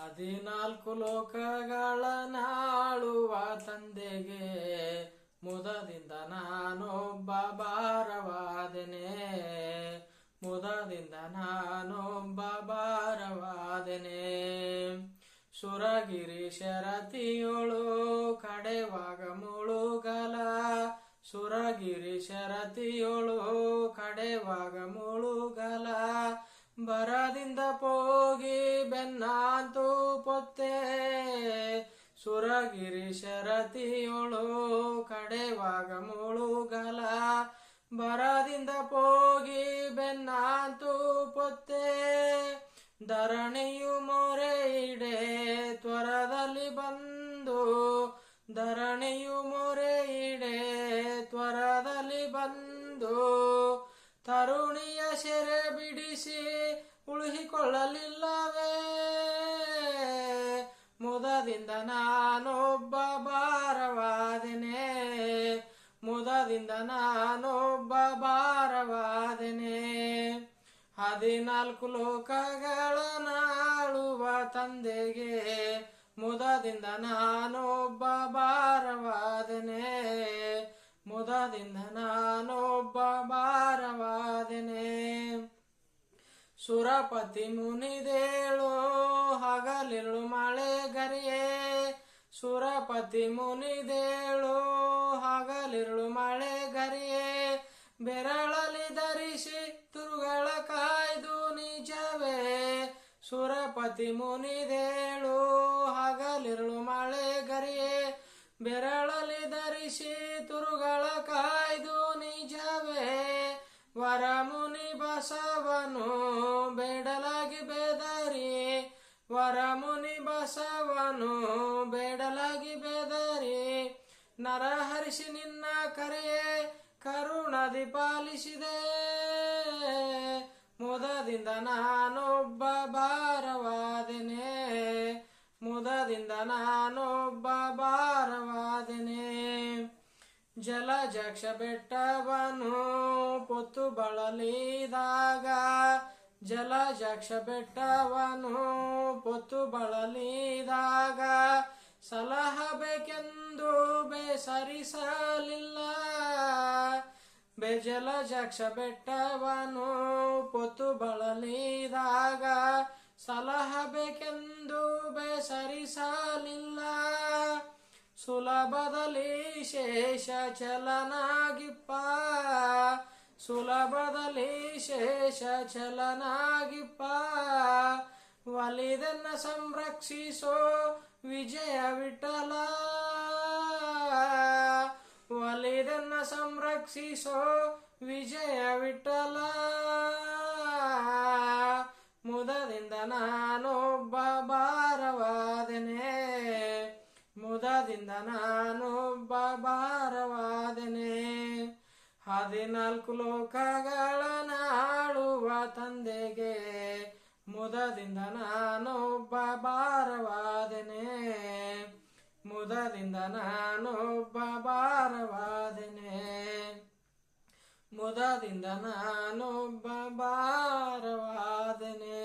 14 ಲೋಕಗಳನ್ನಾಳುವ ತಂದೆಗೆ ಮುದದಿಂದ ನಾನೊಬ್ಬ ಭಾರವಾದೆನೆ. ಮುದದಿಂದ ನಾನೊಬ್ಬ ಭಾರವಾದೆನೆ. ಸುರಗಿರಿ ಶರತಿಯೊಳು ಕಡೆವಾಗ ಮುಳುಗಲ. ಸುರಗಿರಿ ಶರತಿಯೊಳು ಕಡೆವಾಗ ಮುಳುಗಲ. ಬರದಿಂದ ಪೋಗಿ ಬೆನ್ನಾಂತು ಪೊತ್ತೆ. ಸುರಗಿರಿ ಶರತಿಯೊಳು ಕಡೆವಾಗ ಮುಳುಗಲ. ಬರದಿಂದ ಪೋಗಿ ಬೆನ್ನಾಂತು ಪೊತ್ತೆ. ಧರಣಿಯು ಮೊರೆ ಇಡೆ ತ್ವರದಲ್ಲಿ ಬಂದು. ಧರಣಿಯು ಮೊರೆ ಇಡೆ ತ್ವರದಲ್ಲಿ ಬಂದು. ತರುಣಿಯ ಸೆರೆ ಬಿಡಿಸಿ ಉಳಿಸಿಕೊಳ್ಳಲಿಲ್ಲವೇ. ಮುದದಿಂದ ನಾನೊಬ್ಬ ಭಾರವಾದೆನೆ. ಮುದದಿಂದ ನಾನೊಬ್ಬ ಭಾರವಾದೆನೆ. 14 ಲೋಕಗಳನ್ನಾಳುವ ತಂದೆಗೆ ಮುದದಿಂದ ನಾನೊಬ್ಬ ಭಾರವಾದೆನೆ. ಮುದದಿಂದ ನಾನೊಬ್ಬ ಭಾರವಾದೆನೆ. ಸುರಪತಿ ಮುನಿದೇಳು ಹಗಲಿರುಳು ಮಳೆಗರಿಯೇ. ಸುರಪತಿ ಮುನಿದೇಳು ಹಗಲಿರುಳು ಮಳೆಗರಿಯೇ. ಬೆರಳಲಿ ಧರಿಸಿ ತುರುಗಳ ಕಾಯ್ದು ನಿಜವೇ. ಸುರಪತಿ ಮುನಿದೇಳು ಹಗಲಿರುಳು ಮಳೆಗರಿಯೇ. ಬೆರಳಲಿ ಧರಿಸಿ ತುರುಗಳ ಕಾಯ್ದು ನಿಜವೇ. ವರಮುನಿ ಬಸವನು ಬೇಡಲಾಗಿ ಬೆದರಿ. ವರಮುನಿ ಬಸವನು ಬೇಡಲಾಗಿ ಬೆದರಿ. ನರಹರಿಸಿ ನಿನ್ನ ಕರೆಯೇ ಕರುಣದಿ ಪಾಲಿಸಿದೆ. ಮುದದಿಂದ ನಾನೊಬ್ಬ ಭಾರವಾದೆನೆ. ಮುದದಿಂದ ನಾನೊಬ್ಬ ಭಾರವಾದೆನೆ. ಜಲಜಕ್ಷ ಬೆಟ್ಟವನು ಪೊತ್ತು ಬಳಲಿದಾಗ. ಜಲಜಕ್ಷ ಬೆಟ್ಟವನು ಪೊತ್ತು ಬಳಲಿದಾಗ. ಸಲಹಬೇಕೆಂದು ಬೇಸರಿಸಲಿಲ್ಲ. ಜಲಜಕ್ಷ ಬೆಟ್ಟವನು ಪೊತ್ತು ಬಳಲಿದಾಗ. ಸಲಹಬೇಕೆಂದು ಬೇಸರಿಸಲಿಲ್ಲ. ಸುಲಭದಲ್ಲಿ ಶೇಷ ಚಲನಾಗಿಪ್ಪ. ಸುಲಭದಲ್ಲಿ ಶೇಷ ಚಲನಾಗಿಪ್ಪ. ಒಲಿದನ್ನ ಸಂರಕ್ಷಿಸೋ ವಿಜಯ ವಿಠಲ. ಒಲಿದನ್ನ ಸಂರಕ್ಷಿಸೋ ವಿಜಯ ವಿಠಲ. ಮುದದಿಂದ ನಾನೊಬ್ಬ ಭಾರವಾದೆನೆ. ಮುದದಿಂದ ನಾನೊಬ್ಬ ಭಾರವಾದೆನೆ. 14 ಲೋಕಗಳನ್ನಾಳುವ ತಂದೆಗೆ ಮುದದಿಂದ ನಾನೊಬ್ಬ ಭಾರವಾದೆನೆ. ಮುದದಿಂದ ನಾನೊಬ್ಬ ಭಾರವಾದೆನೆ. ಮುದದಿಂದ ನಾನೊಬ್ಬ ಭಾರವಾದೆನೆ.